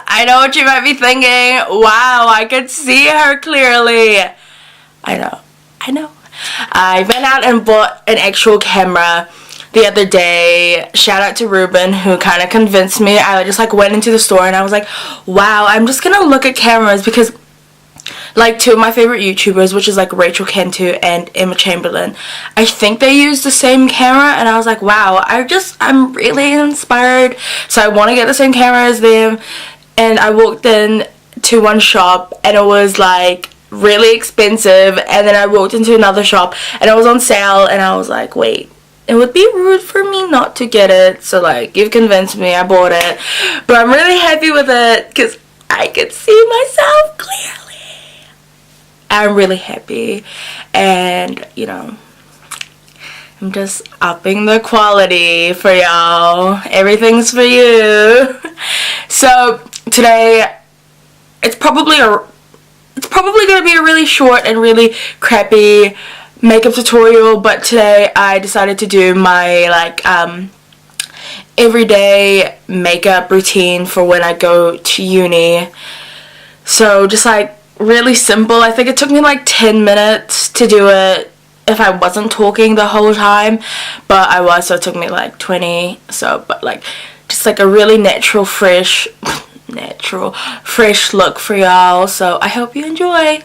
I know what you might be thinking. Wow, I could see her clearly. I know. I went out and bought an actual camera the other day. Shout out to Ruben, who kind of convinced me. I just like went into the store and I was like, wow, I'm just gonna look at cameras, because like two of my favorite YouTubers, which is like Rachel Cantu and Emma Chamberlain, I think they use the same camera, and I was like, wow, I'm really inspired, so I want to get the same camera as them. And I walked in to one shop and it was like really expensive, and then I walked into another shop and it was on sale, and I was like, wait, it would be rude for me not to get it, so like you've convinced me, I bought it. But I'm really happy with it because I could see myself clearly. I'm really happy, and you know, I'm just upping the quality for y'all. Everything's for you. So today it's probably going to be a really short and really crappy makeup tutorial, but today I decided to do my like everyday makeup routine for when I go to uni. So just like really simple. I think it took me like 10 minutes to do it if I wasn't talking the whole time, but I was, so it took me like 20. So but like just like a really natural fresh look for y'all. So I hope you enjoy.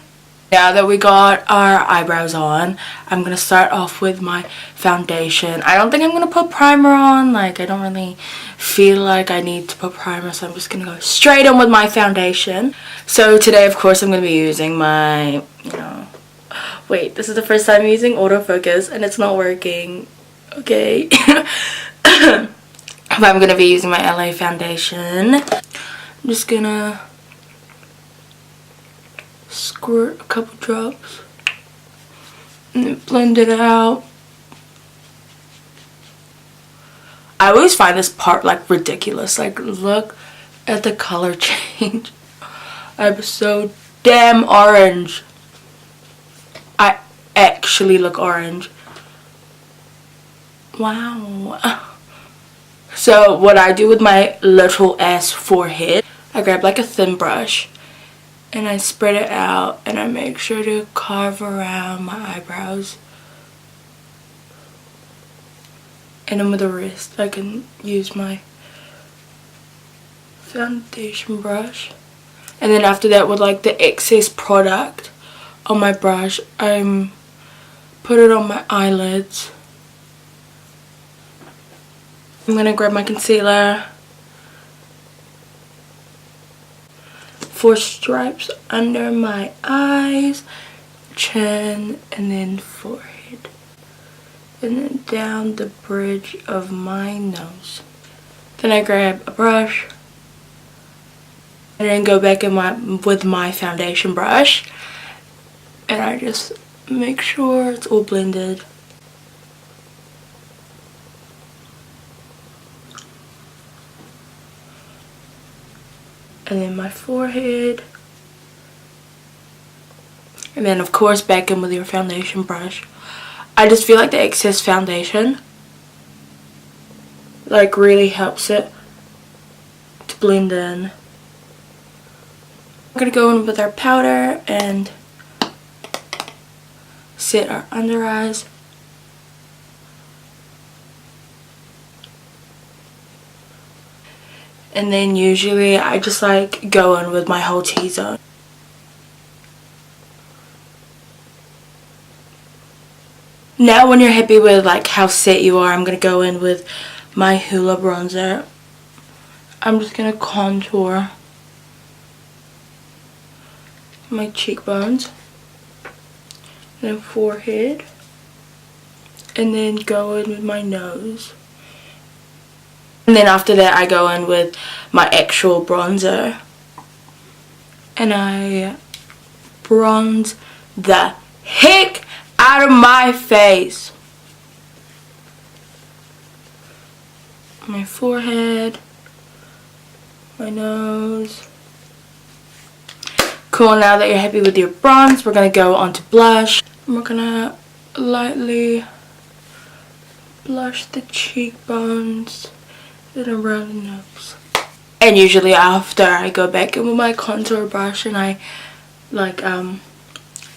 Now that we got our eyebrows on, I'm gonna start off with my foundation. I don't think I'm gonna put primer on. Like I don't really feel like I need to put primer, so I'm just gonna go straight on with my foundation. So today, of course, I'm gonna be using my, wait, this is the first time I'm using autofocus and it's not working. Okay. But I'm gonna be using my LA foundation. I'm just gonna squirt a couple drops and then blend it out. I always find this part like ridiculous. Like look at the color change. I'm so damn orange. I actually look orange. Wow. So what I do with my little ass forehead, I grab like a thin brush and I spread it out, and I make sure to carve around my eyebrows. And then with the wrist, I can use my foundation brush. And then after that, with like the excess product on my brush, I put it on my eyelids. I'm gonna grab my concealer. 4 stripes under my eyes, chin, and then forehead. And then down the bridge of my nose. Then I grab a brush. And then go back in with my foundation brush. And I just make sure it's all blended. And then my forehead. And then of course back in with your foundation brush. I just feel like the excess foundation like really helps it to blend in. We're gonna go in with our powder and set our under eyes. And then usually I just like go in with my whole T-zone. Now when you're happy with like how set you are, I'm going to go in with my Hoola bronzer. I'm just going to contour my cheekbones and then forehead, and then go in with my nose. And then after that I go in with my actual bronzer and I bronze the heck out of my face. My forehead, my nose. Cool, now that you're happy with your bronze, we're going to go on to blush. We're going to lightly blush the cheekbones and around the nose. And usually after I go back in with my contour brush and I like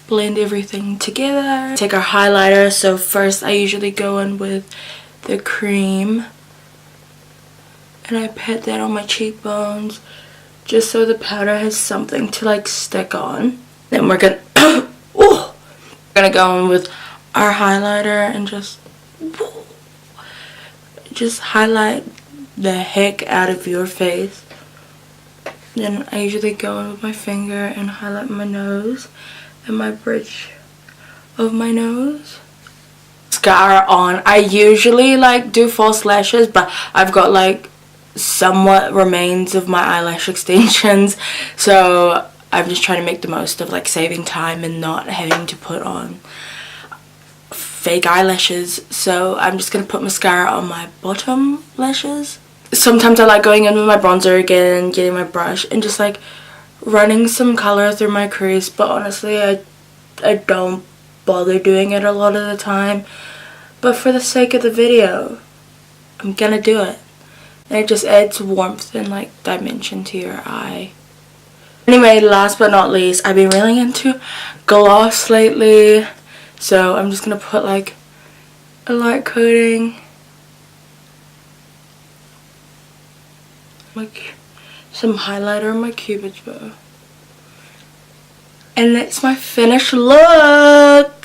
blend everything together. Take our highlighter. So first I usually go in with the cream and I pat that on my cheekbones just so the powder has something to like stick on. Then we're gonna we're gonna go in with our highlighter and just highlight the heck out of your face. Then I usually go in with my finger and highlight my nose and my bridge of my nose. Mascara on. I usually like do false lashes, but I've got like somewhat remains of my eyelash extensions, so I'm just trying to make the most of like saving time and not having to put on fake eyelashes. So I'm just gonna put mascara on my bottom lashes. Sometimes I like going in with my bronzer again, getting my brush and just like running some color through my crease, but honestly I don't bother doing it a lot of the time, but for the sake of the video I'm gonna do it. And it just adds warmth and like dimension to your eye. Anyway, last but not least, I've been really into gloss lately, so I'm just gonna put like a light coating, like some highlighter on my cupid's bow, and that's my finished look.